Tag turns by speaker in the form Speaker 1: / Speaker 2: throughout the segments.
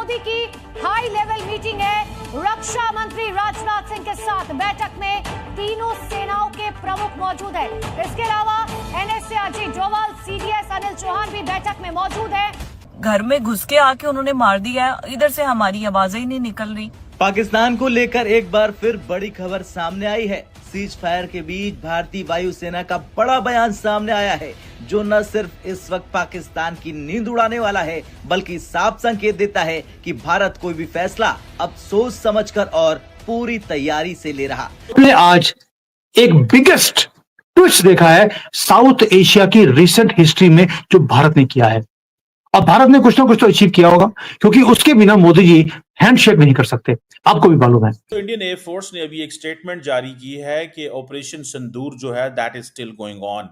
Speaker 1: मोदी की high level meeting है रक्षा मंत्री राजनाथ सिंह के साथ। बैठक में तीनों सेनाओं के प्रमुख मौजूद है। इसके अलावा एनएसए अजीत डोभाल, सीडीएस अनिल चौहान भी बैठक में मौजूद है।
Speaker 2: घर में घुस के आके उन्होंने मार दिया, इधर से हमारी आवाजें ही नहीं निकल रही।
Speaker 3: पाकिस्तान को लेकर एक बार फिर बड़ी खबर सामने आई है। सीज फायर के बीच भारतीय वायुसेना का बड़ा बयान सामने आया है, जो न सिर्फ इस वक्त पाकिस्तान की नींद उड़ाने वाला है, बल्कि साफ संकेत देता है कि भारत कोई भी फैसला अब सोच समझकर और पूरी तैयारी से ले रहा।
Speaker 4: हमने आज एक बिगेस्ट ट्विस्ट देखा है साउथ एशिया की रिसेंट हिस्ट्री में, जो भारत ने किया है। अब भारत ने कुछ ना कुछ तो अचीव किया होगा, क्योंकि उसके बिना मोदी जी हैंडशेक नहीं कर सकते, आपको भी मालूम है।
Speaker 5: तो इंडियन एयरफोर्स ने अभी एक स्टेटमेंट जारी की है कि ऑपरेशन सिंदूर जो है that is still going on.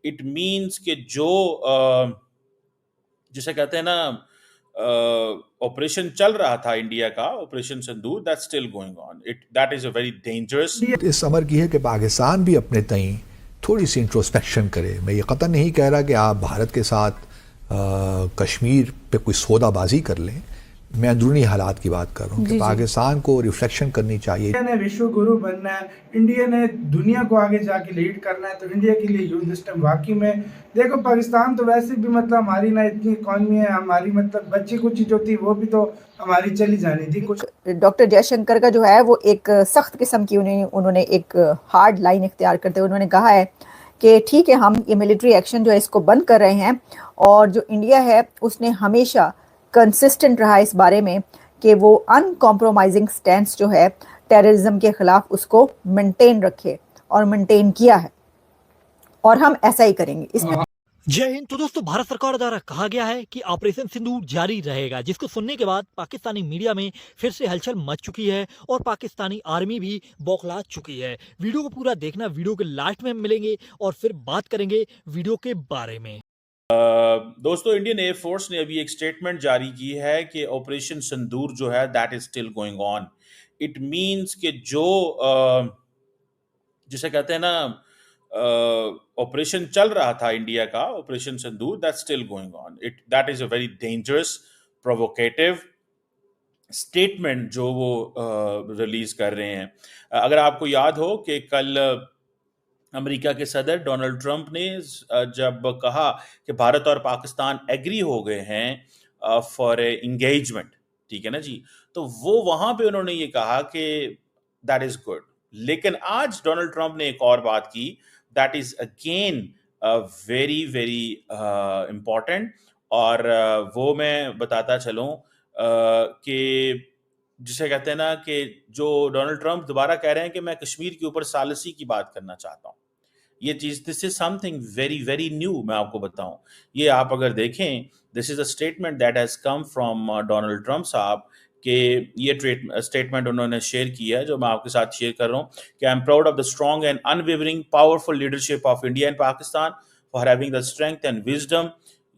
Speaker 5: It means कि जो जिसे कहते हैं ना ऑपरेशन चल रहा था इंडिया का, operation Sindoor, that still going on. That is a very dangerous.
Speaker 6: इस समर की है कि पाकिस्तान भी अपने तई थोड़ी सी इंट्रोस्पेक्शन करे। मैं ये कतई नहीं कह रहा कि आप भारत के साथ कश्मीर पे कोई सौदाबाजी कर लें, मैं अंदरूनी हालात की बात कर रहा हूँ कि पाकिस्तान को रिफ्लेक्शन करनी चाहिए।
Speaker 7: इंडिया ने विश्व गुरु बनना है, इंडिया ने दुनिया को आगे जाके लीड करना है, तो इंडिया के लिए युद्ध सिस्टम वाकई में देखो। पाकिस्तान तो वैसे भी मतलब हमारी ना इतनी इकॉनमी है, हमारी मतलब बच्ची कुछ जो थी वो भी तो हमारी चली जानी थी। कुछ
Speaker 8: डॉक्टर जयशंकर का जो है वो एक सख्त किस्म की उन्होंने एक हार्ड लाइन इख्तियार करते हुए उन्होंने कहा है कि ठीक है, हम ये मिलिट्री एक्शन जो है इसको बंद कर रहे हैं, और जो इंडिया है उसने हमेशा कंसिस्टेंट रहा इस बारे में कि वो अनकॉम्प्रोमाइजिंग स्टैंड जो है टेररिज्म के खिलाफ उसको मेंटेन रखे, और मेंटेन किया है, और हम ऐसा ही करेंगे इसमें।
Speaker 9: जय हिंद। तो दोस्तों, भारत सरकार द्वारा कहा गया है कि ऑपरेशन सिंदूर जारी रहेगा, जिसको सुनने के बाद पाकिस्तानी मीडिया में फिर से हलचल मच चुकी है और पाकिस्तानी आर्मी भी बौखला चुकी है। वीडियो को पूरा देखना, वीडियो के लास्ट में मिलेंगे और फिर बात करेंगे वीडियो के बारे में।
Speaker 5: दोस्तों, इंडियन एयरफोर्स ने अभी एक स्टेटमेंट जारी की है कि ऑपरेशन सिंदूर जो है that is still going on. It means कि जो जिसे कहते हैं ना ऑपरेशन चल रहा था इंडिया का, operation Sindoor, that still going on. That is a very dangerous provocative statement जो वो रिलीज कर रहे हैं। अगर आपको याद हो कि कल अमेरिका के सदर डोनाल्ड ट्रंप ने जब कहा कि भारत और पाकिस्तान एग्री हो गए हैं फॉर ए इंगेजमेंट, ठीक है ना जी, तो वो वहां पे उन्होंने ये कहा कि दैट इज गुड। लेकिन आज डोनाल्ड ट्रंप ने एक और बात की, that is again very very important, और वो मैं बताता चलूं कि जिसे कहते हैं ना कि जो डोनाल्ड ट्रंप दोबारा कह रहे हैं कि मैं कश्मीर के ऊपर सालिसी की बात करना चाहता हूं। ये चीज, this is something very very new. मैं आपको बताऊं, ये आप अगर देखें, this is a statement that has come from Donald Trump साहब, कि ये स्टेटमेंट उन्होंने शेयर किया है, जो मैं आपके साथ शेयर कर रहा हूं कि I am proud of the strong and unwavering powerful leadership of India and Pakistan for having the strength and wisdom.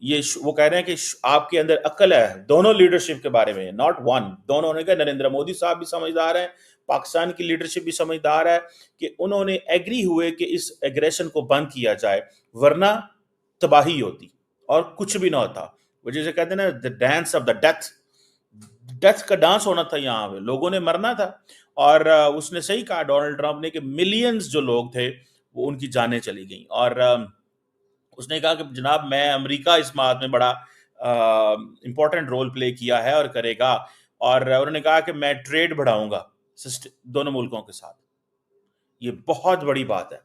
Speaker 5: ये वो कह रहे हैं कि आपके अंदर अक्ल है, दोनों लीडरशिप के बारे में, नॉट वन, दोनों ने कहा। नरेंद्र मोदी साहब भी समझदार हैं, पाकिस्तान की लीडरशिप भी समझदार है कि उन्होंने एग्री हुए कि इस एग्रेशन को बंद किया जाए, वरना तबाही होती और कुछ भी ना होता। वो जैसे कहते हैं ना, the dance of the death का डांस होना था, यहाँ पे लोगों ने मरना था। और उसने सही कहा डोनाल्ड ट्रंप ने कि मिलियंस जो लोग थे वो उनकी जानें चली गई। और उसने कहा कि जनाब, मैं अमेरिका इस बात में बड़ा इंपॉर्टेंट रोल प्ले किया है और करेगा, और उन्होंने कहा कि मैं ट्रेड बढ़ाऊंगा दोनों मुल्कों के साथ। ये बहुत बड़ी बात है।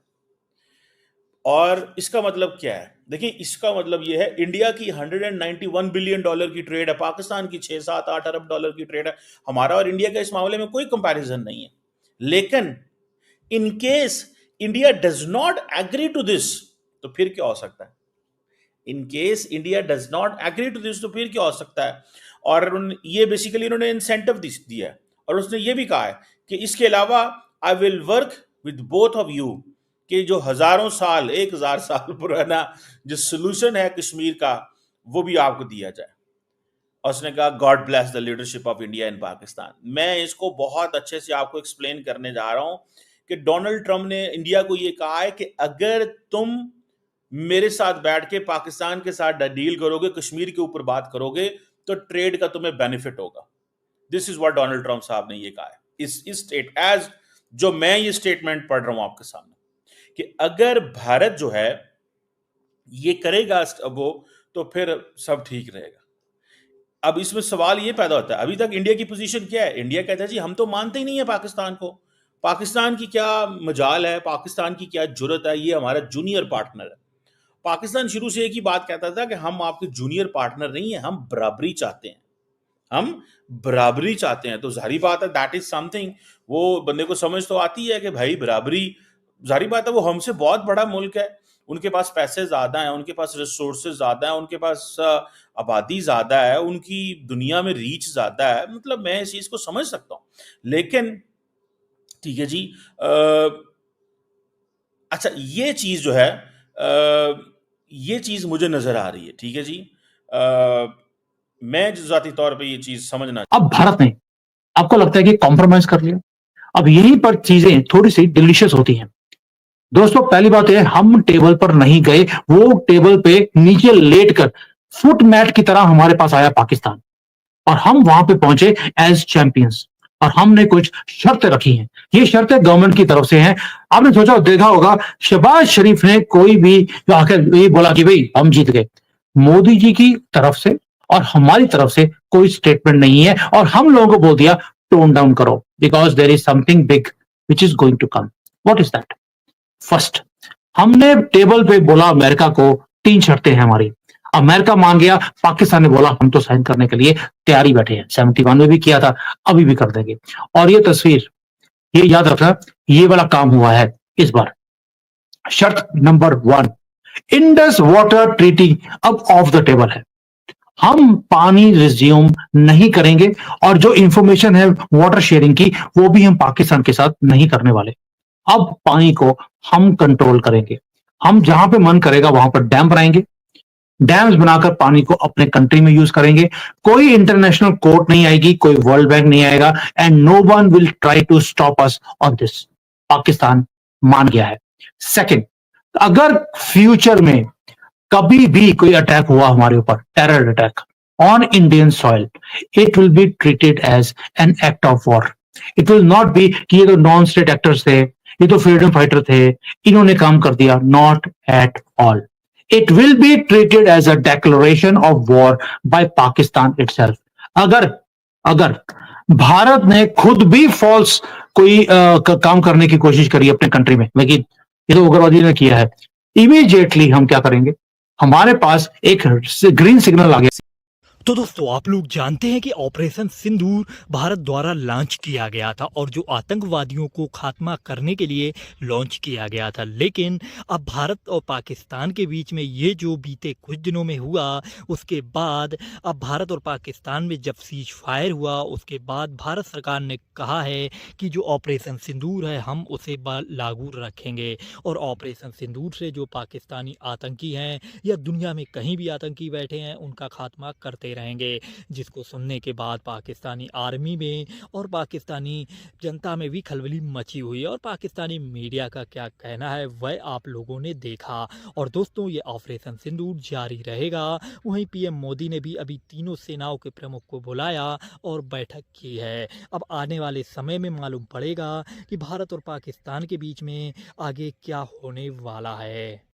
Speaker 5: और इसका मतलब क्या है? देखिए, इसका मतलब ये है, इंडिया की $191 बिलियन की ट्रेड है, पाकिस्तान की 6-7-8 अरब डॉलर की ट्रेड है। हमारा और इंडिया का इस मामले में कोई कंपैरिजन नहीं है। लेकिन in case India does not agree to this, तो फिर क्या हो सकता है? In case India does not agree to this, तो फिर क्या हो सकता है? और ये बेसिकली उन्होंने इंसेंटिव दिया है, और उसने ये भी कहा है कि इसके अलावा I will work with both of you, कि जो हजारों साल, 1000 साल पुराना जो सोल्यूशन है कश्मीर का, वो भी आपको दिया जाए। और उसने कहा, God bless the leadership of India in Pakistan. मैं इसको बहुत अच्छे से आपको एक्सप्लेन करने जा रहा हूं कि डोनाल्ड ट्रंप ने इंडिया को ये कहा है कि अगर तुम मेरे साथ बैठ के पाकिस्तान के साथ डील करोगे, कश्मीर के ऊपर बात करोगे, तो ट्रेड का तुम्हें बेनिफिट होगा। This is what Donald Trump साहब ने ये कहा है इस स्टेट एज जो मैं ये स्टेटमेंट पढ़ रहा हूं आपके सामने कि अगर भारत जो है ये करेगा वो तो फिर सब ठीक रहेगा। अब इसमें सवाल ये पैदा होता है, अभी तक इंडिया की पोजीशन क्या है? इंडिया कहता है जी हम तो मानते ही नहीं है पाकिस्तान को, पाकिस्तान की क्या मजाल है, पाकिस्तान की क्या जुर्रत है, ये हमारा जूनियर पार्टनर है। पाकिस्तान शुरू से एक ही बात कहता था कि हम आपके जूनियर पार्टनर नहीं है, हम बराबरी चाहते हैं, हम बराबरी चाहते हैं। तो जाहिर बात है दैट इज समथिंग वो बंदे को समझ तो आती है कि भाई बराबरी, जाहिर बात है वो हमसे बहुत बड़ा मुल्क है, उनके पास पैसे ज्यादा हैं, उनके पास रिसोर्सेज ज्यादा हैं, उनके पास आबादी ज्यादा है, उनकी दुनिया में रीच ज्यादा है, मतलब मैं इस चीज को समझ सकता हूं। लेकिन ठीक है जी, अच्छा ये चीज जो है ये चीज मुझे नजर आ रही है, ठीक है जी, मैं जाती तौर पे ये चीज समझना।
Speaker 4: अब भारत ने आपको लगता है कि कॉम्प्रोमाइज कर लिया, अब यहीं पर चीजें थोड़ी सी डिलीशियस होती हैं। दोस्तों पहली बात है, हम टेबल पर नहीं गए, वो टेबल पे नीचे लेटकर फुट मैट की तरह हमारे पास आया पाकिस्तान और हम वहां पे पहुंचे एज चैंपियंस और हमने कुछ शर्तें रखी हैं। ये शर्तें गवर्नमेंट की तरफ से हैं। आपने सोचा देखा होगा शहबाज शरीफ ने कोई भी आकर ये बोला कि भाई हम जीत गए। मोदी जी की तरफ से और हमारी तरफ से कोई स्टेटमेंट नहीं है और हम लोगों को बोल दिया टोन डाउन करो because there is something big which is going to come. What is that? First, हमने टेबल पे बोला अमेरिका को 3 शर्तें हैं हमारी, अमेरिका मान गया, पाकिस्तान ने बोला हम तो साइन करने के लिए तैयारी बैठे हैं, 71 में भी किया था, अभी भी कर देंगे। और ये तस्वीर, ये याद रखना, ये वाला काम हुआ है इस बार। शर्त नंबर 1, इंडस वाटर ट्रीटी अब ऑफ द टेबल है, हम पानी रिज्यूम नहीं करेंगे और जो इंफॉर्मेशन है वाटर शेयरिंग की वो भी हम पाकिस्तान के साथ नहीं करने वाले। अब पानी को हम कंट्रोल करेंगे, हम जहां पे मन करेगा वहां पर डैम बनाएंगे, डैम्स बनाकर पानी को अपने कंट्री में यूज करेंगे, कोई इंटरनेशनल कोर्ट नहीं आएगी, कोई वर्ल्ड बैंक नहीं आएगा and no one will try to stop us on this. Pakistan मान गया है। सेकंड, अगर फ्यूचर में कभी भी कोई अटैक हुआ हमारे ऊपर, terror attack on Indian soil, it will be treated as an act of war. It will not be कि ये तो नॉन स्टेट एक्टर्स थे, ये तो फ्रीडम फाइटर थे, इन्होंने काम कर दिया, not at all. It will be treated as a declaration of war by Pakistan itself. अगर भारत ने खुद भी फॉल्स कोई काम करने की कोशिश करी अपने कंट्री में, लेकिन ये तो उग्रवादी ने किया है, इमीडिएटली हम क्या करेंगे, हमारे पास एक ग्रीन सिग्नल आ गया।
Speaker 9: तो दोस्तों आप लोग जानते हैं कि ऑपरेशन सिंदूर भारत द्वारा लॉन्च किया गया था और जो आतंकवादियों को खात्मा करने के लिए लॉन्च किया गया था। लेकिन अब भारत और पाकिस्तान के बीच में ये जो बीते कुछ दिनों में हुआ, उसके बाद अब भारत और पाकिस्तान में जब सीज फायर हुआ, उसके बाद भारत सरकार ने कहा है कि जो ऑपरेशन सिंदूर है हम उसे लागू रखेंगे और ऑपरेशन सिंदूर से जो पाकिस्तानी आतंकी हैं या दुनिया में कहीं भी आतंकी बैठे हैं उनका खात्मा करते रहेंगे। जिसको सुनने के बाद पाकिस्तानी आर्मी में और पाकिस्तानी जनता में भी खलबली मची हुई है और पाकिस्तानी मीडिया का क्या कहना है वह आप लोगों ने देखा। और दोस्तों ये ऑपरेशन सिंदूर जारी रहेगा। वहीं पीएम मोदी ने भी अभी तीनों सेनाओं के प्रमुख को बुलाया और बैठक की है। अब आने वाले समय में मालूम पड़ेगा कि भारत और पाकिस्तान के बीच में आगे क्या होने वाला है।